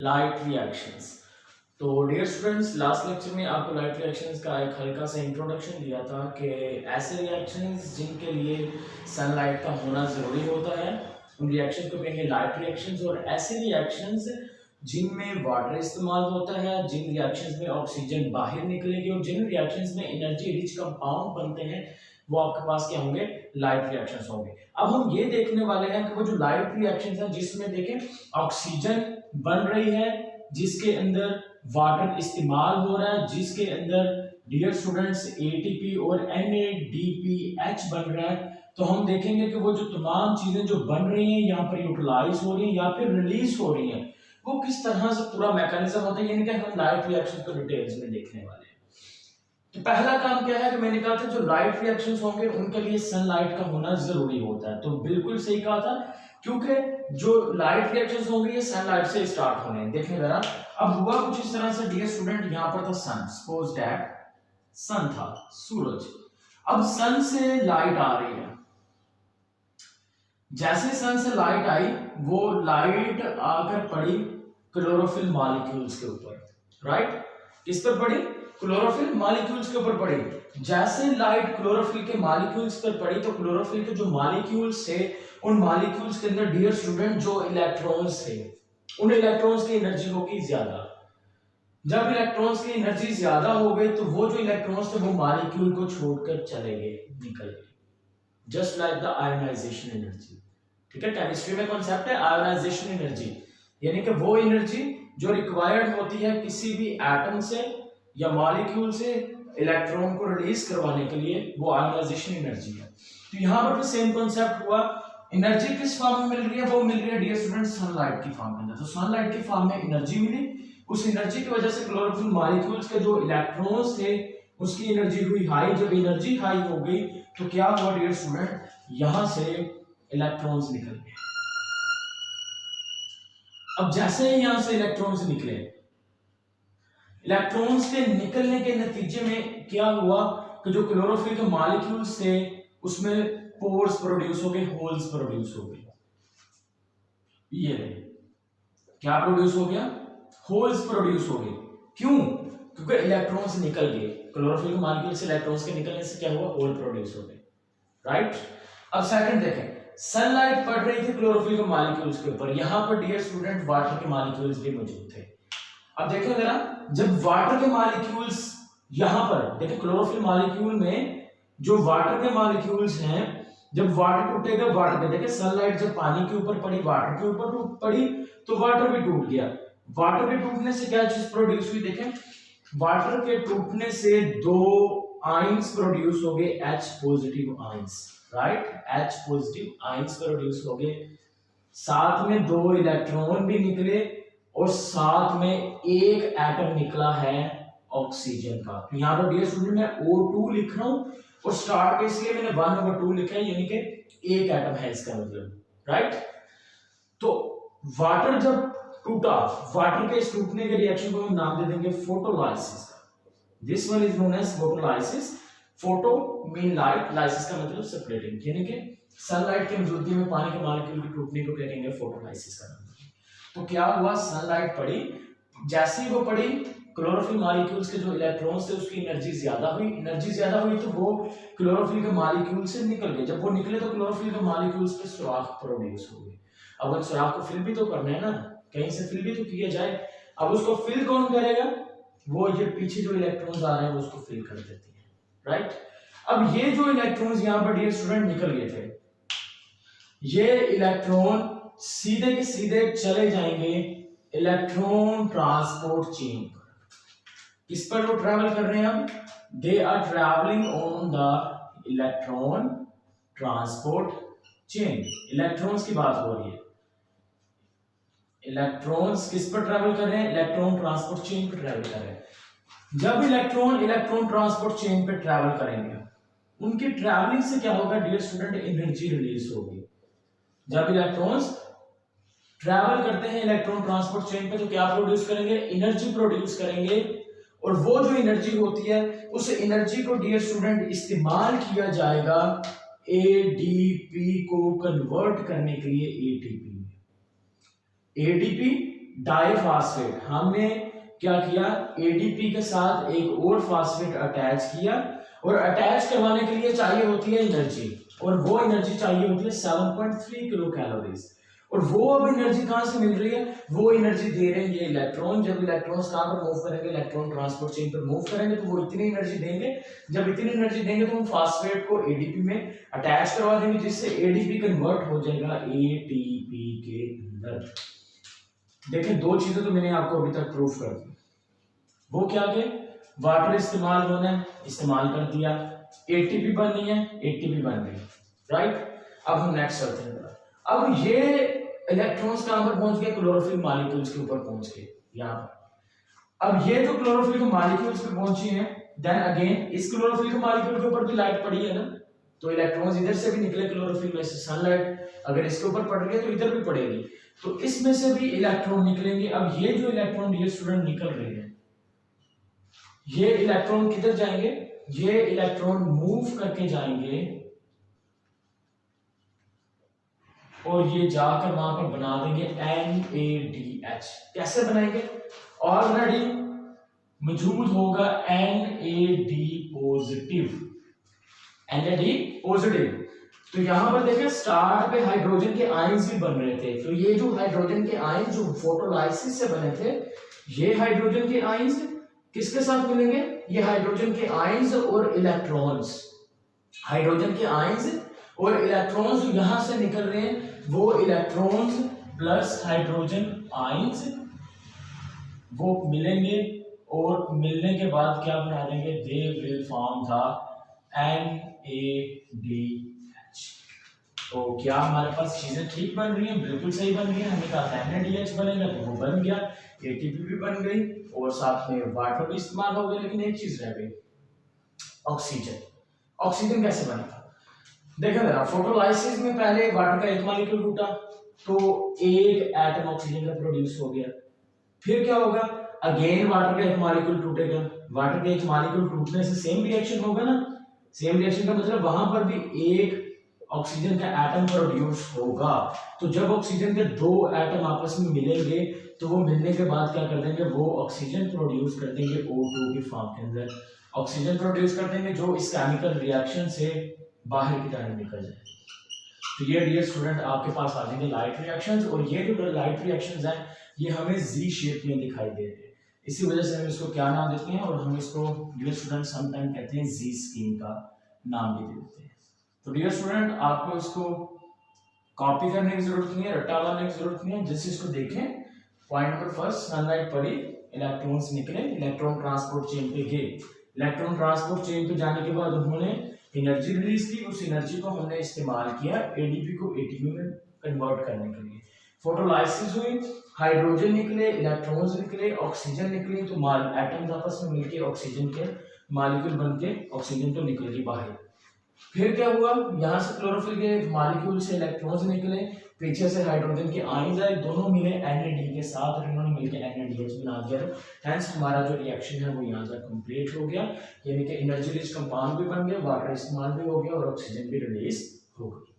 Light reactions. तो dear students, last lecture में आपको लाइट रिएक्शंस का एक हल्का सा इंट्रोडक्शन दिया था कि ऐसे रिएक्शंस जिनके लिए सनलाइट का होना ज़रूरी होता है उन रिएक्शंस को कहेंगे लाइट रिएक्शंस। और ऐसे रिएक्शंस जिनमें वाटर इस्तेमाल होता है, जिन रिएक्शंस में ऑक्सीजन बाहर निकलेगी और जिन रिएक्शंस में एनर्जी रिच कंपाउंड बनते हैं वो आपके पास क्या होंगे, लाइट रिएक्शंस होंगे। अब हम ये देखने वाले हैं कि वो जो लाइट रिएक्शंस है जिसमें देखें ऑक्सीजन बन रही है, जिसके अंदर वाटर इस्तेमाल हो रहा है, जिसके अंदर डियर स्टूडेंट्स एटीपी और NADPH बन रहा है। तो हम देखेंगे कि वो जो तमाम चीजें जो बन रही हैं यहाँ पर यूटिलाइज हो रही हैं या फिर रिलीज हो रही हैं, वो किस तरह से पूरा मैकेनिज्म होता है, यानी कि हम लाइट रिएक्शन को डिटेल्स में देखने वाले हैं। तो पहला काम क्या है कि मैंने कहा था जो लाइट रिएक्शंस होंगे उनके लिए सनलाइट का होना जरूरी होता है। तो बिल्कुल सही कहा था, क्योंकि जो लाइट रिएक्शंस होंगे ये सनलाइट से स्टार्ट होने हैं। देखिए जरा, अब हुआ कुछ इस तरह से डियर स्टूडेंट, यहां पर था सन, सपोज दैट सन था, सूरज। अब सन से लाइट आ रही है, जैसे सन से लाइट आई वो लाइट आकर पड़ी क्लोरोफिल मॉलिक्यूल्स के ऊपर, राइट। किस पर पड़ी? क्लोरोफिल मॉलिक्यूल्स के ऊपर पड़ी। जैसे लाइट क्लोरोफिल के मॉलिक्यूल्स पर पड़ी तो क्लोरोफिल के जो मॉलिक्यूल्स थे उन मॉलिक्यूल्स के अंदर डियर स्टूडेंट जो इलेक्ट्रॉन्स थे उन इलेक्ट्रॉन्स की एनर्जी होगी ज्यादा। जब इलेक्ट्रॉन्स की एनर्जी ज्यादा हो गई तो वो जो इलेक्ट्रॉन्स थे वो मॉलिक्यूल को छोड़कर चले गए, निकल गए, just like the ionization energy. ठीक है, केमिस्ट्री में कॉन्सेप्ट है आयोनाइजेशन एनर्जी, यानी कि वो एनर्जी जो रिक्वायर्ड होती है किसी भी एटम से या मॉलिक्यूल से इलेक्ट्रॉन को रिलीज करवाने के लिए, वो आयोनाइजेशन एनर्जी है। तो यहां पर भी सेम कॉन्सेप्ट हुआ। एनर्जी किस फॉर्म में मिल रही है? वो मिल रही है डियर स्टूडेंट सनलाइट की फॉर्म में। तो सनलाइट की फॉर्म में एनर्जी मिली, उस एनर्जी की वजह से क्लोरोफिल मॉलिक्यूल्स के जो इलेक्ट्रॉन्स थे उसकी एनर्जी हुई हाई। जब एनर्जी हाई हो गई तो क्या हुआ डियर स्टूडेंट, यहां से इलेक्ट्रॉन्स निकल गए। अब जैसे ही यहां से इलेक्ट्रॉन्स निकले, इलेक्ट्रॉन्स के निकलने के नतीजे में क्या हुआ कि जो क्लोरोफिल के मॉलिक्यूल्स थे उसमें पोर्स प्रोड्यूस हो गए, होल्स प्रोड्यूस हो गए। ये क्या प्रोड्यूस हो गया? होल्स प्रोड्यूस हो गए। क्यों? क्योंकि इलेक्ट्रॉन्स निकल गए, क्लोरोफिल के मॉलिक्यूल से इलेक्ट्रॉन्स के निकलने से क्या हुआ, होल प्रोड्यूस हो गए, राइट। अब सेकंड देखें, सनलाइट पड़ रही थी क्लोरोफिल के मॉलिक्यूल्स के ऊपर, यहां पर डियर स्टूडेंट वाटर के मॉलिक्यूल्स भी मौजूद थे। अब देखो जरा, जब वाटर के मॉलिक्यूल्स यहां पर देखो क्लोरोफिल मॉलिक्यूल में जो वाटर के मॉलिक्यूल्स हैं, जब वाटर टूटेगा, वाटर देखिए सनलाइट जब पानी के ऊपर पड़ी, वाटर के ऊपर पड़ी तो वाटर भी टूट गया। वाटर के टूटने से क्या चीज प्रोड्यूस हुई? देखें, वाटर के टूटने से दो आयंस प्रोड्यूस हो गए, H positive ions, right. H positive ions produce हो गए, साथ में दो इलेक्ट्रॉन भी निकले और साथ में एक एटम निकला है ऑक्सीजन का। तो यहां पर डियर स्टूडेंट मैं O2 लिख रहा हूं और स्टार्ट पे इसलिए मैंने 1/2 लिखा है, यानी कि एक एटम है इसका मतलब, राइट। तो वाटर जब टूटा, वाटर के इस टूटने के रिएक्शन को हम नाम दे देंगे photolysis. This one is known as photolysis. Photo mean light, lysis का मतलब सेपरेटिंग, यानी कि सनलाइट की मौजूदगी में पानी के मॉलिक्यूल के टूटने को कहेंगे फोटोलाइसिस का नाम। तो क्या हुआ, सनलाइट पड़ी, जैसे ही वो पड़ी क्लोरोफिल मॉलिक्यूल्स के जो इलेक्ट्रॉन्स थे उसकी एनर्जी ज्यादा हुई। एनर्जी ज्यादा हुई तो वो क्लोरोफिल के मॉलिक्यूल से निकल गए। जब वो निकले तो क्लोरोफिल के मॉलिक्यूल्स पे सुराख प्रोड्यूस हो गए। अब उन सुराख को फिल भी तो करना है ना, कहीं से फिल भी तो किया जाए। अब उसको फिल कौन करेगा? वो ये पीछे जो इलेक्ट्रॉन्स आ रहे हैं वो उसको फिल कर देते हैं, राइट। अब ये जो इलेक्ट्रॉन्स यहां पर डियर स्टूडेंट निकल गए थे, ये इलेक्ट्रॉन सीधे के सीधे चले जाएंगे इलेक्ट्रॉन ट्रांसपोर्ट चेन पर। किस पर वो ट्रैवल कर रहे हैं? अब they are travelling on the electron transport chain. Electrons की बात हो रही है, इलेक्ट्रॉन्स किस पर ट्रैवल कर रहे हैं? इलेक्ट्रॉन ट्रांसपोर्ट चेन पर ट्रैवल कर रहे हैं। जब इलेक्ट्रॉन इलेक्ट्रॉन ट्रांसपोर्ट चेन पे ट्रैवल करेंगे, उनकी ट्रैवलिंग से क्या होगा डियर स्टूडेंट, एनर्जी रिलीज होगी। जब इलेक्ट्रॉन्स ट्रैवल करते हैं इलेक्ट्रॉन ट्रांसपोर्ट चेन पे तो क्या प्रोड्यूस करेंगे? एनर्जी प्रोड्यूस करेंगे। और वो जो एनर्जी होती है उस एनर्जी को डियर स्टूडेंट इस्तेमाल किया जाएगा एडीपी को कन्वर्ट करने के लिए एटीपी। एडीपी डाइफॉस्फेट, हमने क्या किया, एडीपी के साथ एक और फास्फेट अटैच किया, और अटैच करवाने के लिए चाहिए होती है एनर्जी, और वो एनर्जी चाहिए होती है 7.3 किलो कैलोरीज। और वो अब एनर्जी कहां से मिल रही है, वो एनर्जी दे रहे हैं ये इलेक्ट्रॉन। जब इलेक्ट्रॉन्स कहां पर मूव करेंगे, इलेक्ट्रॉन ट्रांसपोर्ट चेन पर मूव करेंगे, तो वो इतनी एनर्जी देंगे। जब इतनी एनर्जी देंगे तो हम फास्फेट को एडीपी में अटैच करवा देंगे, जिससे एडीपी कन्वर्ट हो जाएगा एटीपी के अंदर। देखिए दो चीजें तो मैंने आपको अभी तक प्रूफ कर दी। वो क्या के, वाटर इस्तेमाल होना है, इस्तेमाल कर दिया, एटीपी बननी है, एटीपी बन गई, राइट। अब हम नेक्स्ट चलते हैं। अब ये इलेक्ट्रॉन्स कहां पर पहुंच गए, क्लोरोफिल मॉलिक्यूल्स के ऊपर पहुंच गए यहां पर। अब ये जो क्लोरोफिल के मॉलिक्यूल्स पे पहुंची हैं, देन अगेन इस क्लोरोफिल के मॉलिक्यूल के ऊपर भी लाइट पड़ी है ना, तो इलेक्ट्रॉन्स इधर से भी निकले क्लोरोफिल में से, सनलाइट अगर इसके ऊपर पड़ रही है तो इधर भी पड़ेगी, तो इसमें से भी इलेक्ट्रॉन निकलेंगे। अब ये जो इलेक्ट्रॉन ये स्टूडेंट निकल रहे हैं, ये इलेक्ट्रॉन किधर जाएंगे, ये इलेक्ट्रॉन मूव करके जाएंगे और ये जाकर वहां पर बना देंगे NADH। कैसे बनाएंगे, ऑलरेडी मौजूद होगा NAD पॉजिटिव, NAD पॉजिटिव। तो यहां पर देखें स्टार्ट पे हाइड्रोजन के आयंस भी बन रहे थे, तो ये जो हाइड्रोजन के आयंस जो फोटोलाइसिस से बने थे, ये हाइड्रोजन के आयंस किसके साथ मिलेंगे, ये हाइड्रोजन के आयंस और इलेक्ट्रॉन्स, हाइड्रोजन के आयंस और इलेक्ट्रॉन्स यहां से निकल रहे हैं, वो इलेक्ट्रॉन्स प्लस हाइड्रोजन आयंस वो मिलेंगे, और मिलने के बाद क्या बना देंगे, they will form the NADH। तो क्या हमारे पास चीजें ठीक बन रही हैं, बिल्कुल सही बन रही है। हमने कहा NADH बनेगा तो वो बन गया, ATP भी बन गई, और साथ में वाटर भी इस्तेमाल हो गया। लेकिन एक चीज रह गई, ऑक्सीजन। ऑक्सीजन कैसे बनेगा, देखो जरा, फोटोलाइसिस में पहले वाटर का एक मॉलिक्यूल टूटा तो एक एटम ऑक्सीजन का प्रोड्यूस हो गया। फिर क्या होगा, अगेन वाटर का एक मॉलिक्यूल टूटेगा, वाटर के एक मॉलिक्यूल टूटने से सेम रिएक्शन होगा ना, सेम रिएक्शन का मतलब वहां पर भी एक ऑक्सीजन का एटम प्रोड्यूस होगा। तो जब ऑक्सीजन के दो एटम आपस में मिलेंगे तो वो मिलने के बाद क्या कर देंगे, वो ऑक्सीजन प्रोड्यूस कर देंगे O2 की फॉर्म के अंदर, ऑक्सीजन प्रोड्यूस कर देंगे जो इस केमिकल रिएक्शन से बाहर की तरफ निकल जाए। तो ये डियर स्टूडेंट आपके पास आ जाएंगे लाइट रिएक्शंस, और ये जो लाइट रिएक्शंस हैं ये हमें जी शेप में दिखाई दे रहे हैं, इसी वजह से हम इसको क्या नाम देते हैं, और हम इसको डियर स्टूडेंट समटाइम कहते हैं जी स्कीम का नाम भी देते हैं। तो डियर स्टूडेंट आपको इसको कॉपी करने की जरूरत नहीं है, रट्टा मारने की जरूरत नहीं है, जैसे इसको देखें। पॉइंट नंबर फर्स्ट, सनलाइट पड़ी, इलेक्ट्रॉन्स निकले, इलेक्ट्रॉन ट्रांसपोर्ट चेन पे गए, इलेक्ट्रॉन ट्रांसपोर्ट चेन पे जाने के बाद उन्होंने एनर्जी रिलीज की, उस एनर्जी को हमने इस्तेमाल किया एडीपी को एटीपी में कन्वर्ट करने के लिए। फोटोलाइसिस हुई, हाइड्रोजन निकले, इलेक्ट्रॉन्स निकले, ऑक्सीजन निकली, तो एटम्स आपस में मिलके ऑक्सीजन के मॉलिक्यूल बनके ऑक्सीजन तो निकलेगी बाहर। फिर क्या हुआ, यहाँ से क्लोरोफिल के मॉलिक्यूल से इलेक्ट्रॉन्स निकले, पीछे से हाइड्रोजन के आयंस आए, दोनों मिले NAD के साथ और इन्होंने मिलकर NADH बना दिया। हेंस हमारा जो रिएक्शन है वो यहाँ तक कंप्लीट हो गया, यानी कि एनर्जी रिच कंपाउंड भी बन गया, वाटर इस्तेमाल भी हो गया और ऑक्सीजन भी रिलीज हो गई।